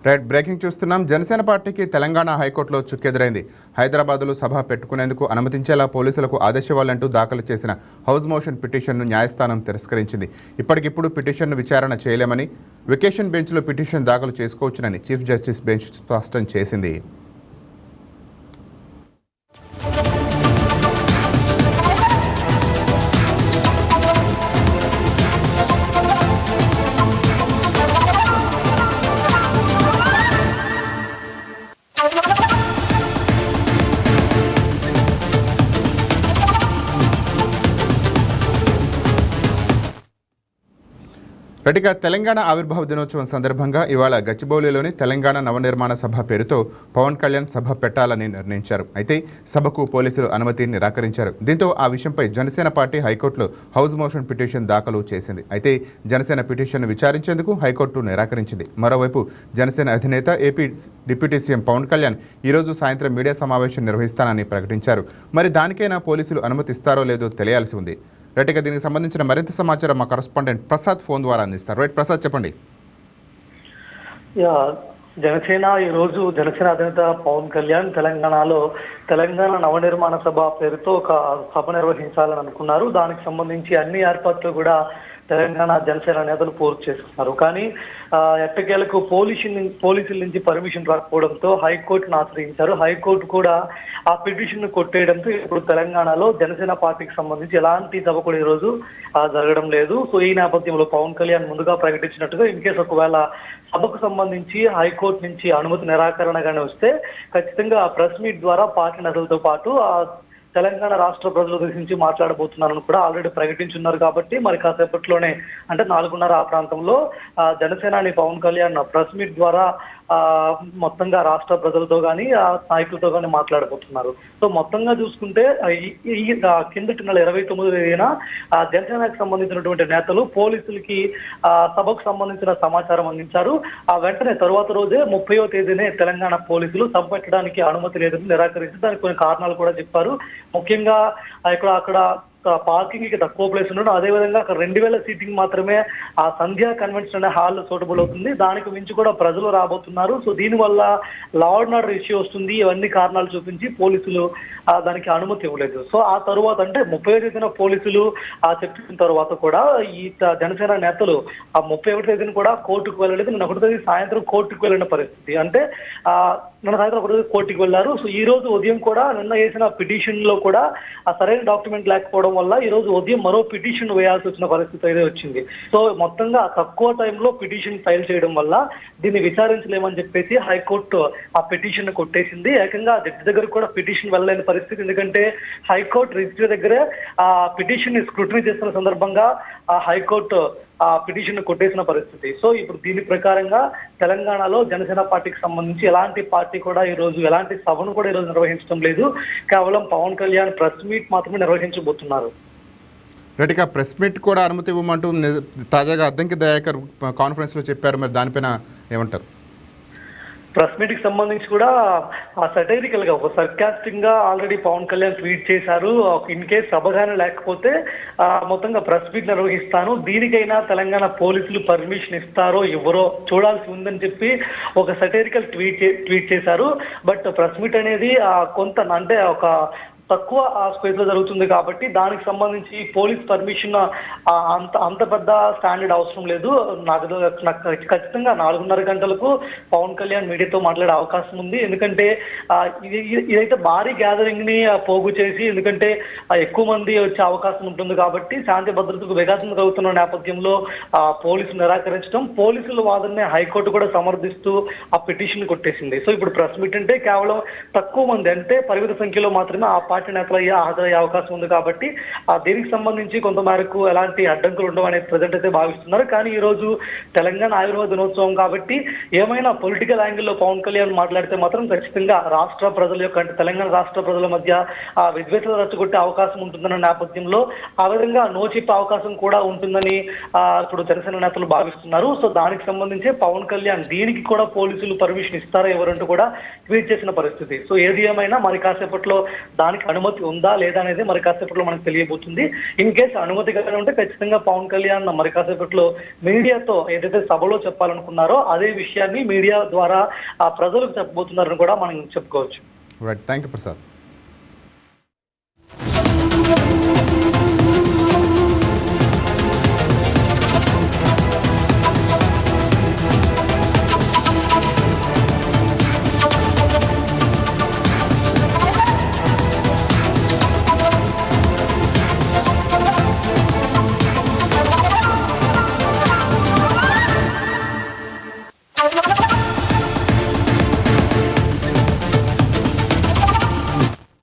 Right breaking చూస్తున్నాం. జనసేన పార్టీకి తెలంగాణ హైకోర్టులో చుక్కెదురైంది. హైదరాబాద్లో సభ పెట్టుకునేందుకు అనుమతించేలా పోలీసులకు ఆదేశివ్వాలంటూ దాఖలు చేసిన హౌస్ మోషన్ పిటిషన్ను న్యాయస్థానం తిరస్కరించింది. ఇప్పటికిప్పుడు పిటిషన్ను విచారణ చేయలేమని, వెకేషన్ బెంచ్లో పిటిషన్ దాఖలు చేసుకోవచ్చునని చీఫ్ జస్టిస్ బెంచ్ స్పష్టం చేసింది. రెడ్డిగా తెలంగాణ ఆవిర్భావ దినోత్సవం సందర్భంగా ఇవాళ గచ్చిబౌలిలోని తెలంగాణ నవనిర్మాణ సభ పేరుతో పవన్ కళ్యాణ్ సభ పెట్టాలని నిర్ణయించారు. అయితే సభకు పోలీసులు అనుమతి నిరాకరించారు. దీంతో ఆ విషయంపై జనసేన పార్టీ హైకోర్టులో హౌస్ మోషన్ పిటిషన్ దాఖలు చేసింది. అయితే జనసేన పిటిషన్ను విచారించేందుకు హైకోర్టు నిరాకరించింది. మరోవైపు జనసేన అధినేత AP deputy CM Pawan Kalyan ఈరోజు సాయంత్రం మీడియా సమావేశం నిర్వహిస్తానని ప్రకటించారు. మరి దానికైనా పోలీసులు అనుమతిస్తారో లేదో తెలియాల్సి ఉంది. రైట్గా దీనికి సంబంధించిన మరింత సమాచారం మా కరెస్పాండెంట్ ప్రసాద్ ఫోన్ ద్వారా అందిస్తారు. రైట్ ప్రసాద్, చెప్పండి. జనసేన ఈరోజు జనసేన అధినేత పవన్ కళ్యాణ్ తెలంగాణలో తెలంగాణ నవనిర్మాణ సభ పేరుతో ఒక సభ నిర్వహించాలని అనుకున్నారు. దానికి సంబంధించి అన్ని ఏర్పాట్లు కూడా తెలంగాణ జనసేన నేతలు పూర్తి చేస్తున్నారు. కానీ ఎట్టకేలకు పోలీసుల నుంచి పర్మిషన్ రాకపోవడంతో హైకోర్టును ఆశ్రయించారు. హైకోర్టు కూడా ఆ పిటిషన్ కొట్టేయడంతో ఇప్పుడు తెలంగాణలో జనసేన పార్టీకి సంబంధించి ఎలాంటి సభ కూడా ఈరోజు జరగడం లేదు. సో ఈ నేపథ్యంలో పవన్ కళ్యాణ్ ముందుగా ప్రకటించినట్టుగా ఇన్ కేసు ఒకవేళ సభకు సంబంధించి హైకోర్టు నుంచి అనుమతి నిరాకరణగానే వస్తే ఖచ్చితంగా ప్రెస్ మీట్ ద్వారా పార్టీ నేతలతో పాటు తెలంగాణ రాష్ట్ర ప్రజల గురించి మాట్లాడబోతున్నారని కూడా ఆల్రెడీ ప్రకటించున్నారు. కాబట్టి మరి కాసేపట్లోనే అంటే 4:30 ఆ ప్రాంతంలో జనసేనాని పవన్ కళ్యాణ్ ప్రెస్ మీట్ ద్వారా మొత్తంగా రాష్ట్ర ప్రజలతో కానీ నాయకులతో కానీ మాట్లాడబోతున్నారు. సో మొత్తంగా చూసుకుంటే ఈ కిందటి నెల 29వ తేదీన జనసేనకు సంబంధించినటువంటి నేతలు పోలీసులకి సభకు సంబంధించిన సమాచారం అందించారు. వెంటనే తరువాత రోజే 30వ తేదీనే తెలంగాణ పోలీసులు సభ పెట్టడానికి అనుమతి లేదని నిరాకరించి దానికి కొన్ని కారణాలు కూడా చెప్పారు. ముఖ్యంగా అక్కడ పార్కింగ్ కి తక్కువ ప్లేస్ ఉండడం, అదేవిధంగా అక్కడ 2000 సీటింగ్ మాత్రమే ఆ సంధ్యా కన్వెన్షన్ అనే హాల్ సూటబుల్ అవుతుంది. దానికి మించి కూడా ప్రజలు రాబోతున్నారు. సో దీనివల్ల లా అండ్ ఆర్డర్ ఇష్యూ వస్తుంది. ఇవన్నీ కారణాలు చూపించి పోలీసులు దానికి అనుమతి ఇవ్వలేదు. సో ఆ తరువాత అంటే 30వ తేదీన పోలీసులు చెప్పిన తర్వాత కూడా ఈ జనసేన నేతలు ఆ 31వ తేదీన కూడా కోర్టుకు వెళ్ళలేదు. నిన్న 1వ తేదీ సాయంత్రం కోర్టుకు వెళ్ళిన పరిస్థితి. అంటే నిన్న సాయంత్రం 1వ తేదీ కోర్టుకు వెళ్లారు. సో ఈ రోజు ఉదయం కూడా నిన్న వేసిన పిటిషన్ లో కూడా ఆ సరైన డాక్యుమెంట్ లేకపోవడం వల్ల ఈ రోజు ఉదయం మరో పిటిషన్ వేయాల్సి వచ్చిన పరిస్థితి అయితే వచ్చింది. సో మొత్తంగా తక్కువ టైంలో పిటిషన్ ఫైల్ చేయడం వల్ల దీన్ని విచారించలేమని చెప్పేసి హైకోర్టు ఆ పిటిషన్ కొట్టేసింది. ఏకంగా జడ్జి దగ్గర కూడా పిటిషన్ వెళ్ళలేని పరిస్థితి. ఎందుకంటే హైకోర్టు రిజిస్ట్రీ దగ్గరే ఆ పిటిషన్ ని స్క్రూటినీ చేస్తున్న సందర్భంగా ఆ హైకోర్టు ఆ పిటిషన్ కొట్టేసిన పరిస్థితి. సో ఇప్పుడు దీని ప్రకారంగా తెలంగాణలో జనసేన పార్టీకి సంబంధించి ఎలాంటి పార్టీ కూడా ఈ రోజు ఎలాంటి సభను కూడా ఈ రోజు నిర్వహించడం లేదు. కేవలం పవన్ కళ్యాణ్ ప్రెస్ మీట్ మాత్రమే నిర్వహించబోతున్నారు. రైట్గా ప్రెస్ మీట్ కూడా అనుమతి ఇవ్వమంటూ తాజాగా అద్దంకి దయాకర్ కాన్ఫరెన్స్ లో చెప్పారు. మరి దానిపైన ఏమంటారు? ప్రెస్ మీట్ కి సంబంధించి కూడా సటైరికల్ గా ఒక సర్కాస్టిక్ గా ఆల్రెడీ పవన్ కళ్యాణ్ ట్వీట్ చేశారు. ఇన్ కేసు సభగానే లేకపోతే మొత్తంగా ప్రెస్ మీట్ నిర్వహిస్తాను, దీనికైనా తెలంగాణ పోలీసులు పర్మిషన్ ఇస్తారో ఇవ్వరో చూడాల్సి ఉందని చెప్పి ఒక సటైరికల్ ట్వీట్ చేశారు. బట్ ప్రెస్ మీట్ అనేది కొంత అంటే ఒక తక్కువ స్పేస్ లో జరుగుతుంది కాబట్టి దానికి సంబంధించి పోలీస్ పర్మిషన్ అంత పెద్ద స్టాండర్డ్ అవసరం లేదు. నాకు ఖచ్చితంగా 4:30 గంటలకు పవన్ కళ్యాణ్ మీడియాతో మాట్లాడే అవకాశం ఉంది. ఎందుకంటే ఇదైతే భారీ గ్యాదరింగ్ ని పోగు చేసి, ఎందుకంటే ఎక్కువ మంది వచ్చే అవకాశం ఉంటుంది కాబట్టి శాంతి భద్రతకు విఘాతం కలుగుతున్న నేపథ్యంలో పోలీసులు నిరాకరించడం, పోలీసుల వాదనని హైకోర్టు కూడా సమర్థిస్తూ ఆ పిటిషన్ కొట్టేసింది. సో ఇప్పుడు ప్రెస్ మీట్ అంటే కేవలం తక్కువ మంది అంటే పరిమిత సంఖ్యలో మాత్రమే ఆ పార్టీ నేతలు హాజరయ్యే అవకాశం ఉంది కాబట్టి దీనికి సంబంధించి కొంత మేరకు ఎలాంటి అడ్డంకులు ఉండవు అనేది ప్రజెంట్ అయితే భావిస్తున్నారు. కానీ ఈ రోజు తెలంగాణ ఆవిర్భావ దినోత్సవం కాబట్టి ఏమైనా పొలిటికల్ యాంగిల్లో పవన్ కళ్యాణ్ మాట్లాడితే మాత్రం ఖచ్చితంగా రాష్ట్ర ప్రజల యొక్క అంటే తెలంగాణ రాష్ట్ర ప్రజల మధ్య విద్వేషాలు రెచ్చగొట్టే అవకాశం ఉంటుందన్న నేపథ్యంలో ఆ విధంగా నో చెప్పే అవకాశం కూడా ఉంటుందని ఇప్పుడు జనసేన నేతలు భావిస్తున్నారు. సో దానికి సంబంధించి పవన్ కళ్యాణ్ దీనికి కూడా పోలీసులు పర్మిషన్ ఇస్తారా ఎవరంటూ కూడా ట్వీట్ చేసిన పరిస్థితి. సో ఏది ఏమైనా మరి కాసేపట్లో దానికి దానికి అనుమతి ఉందా లేదా అనేది మరి కాసేపట్లో మనకు తెలియబోతుంది. ఇన్ కేసు అనుమతి కానీ ఉంటే ఖచ్చితంగా పవన్ కళ్యాణ్ మరి కాసేపట్లో మీడియాతో ఏదైతే సభలో చెప్పాలనుకున్నారో అదే విషయాన్ని మీడియా ద్వారా ప్రజలకు చెప్పబోతున్నారని కూడా మనం చెప్పుకోవచ్చు. Right, thank you Prasad.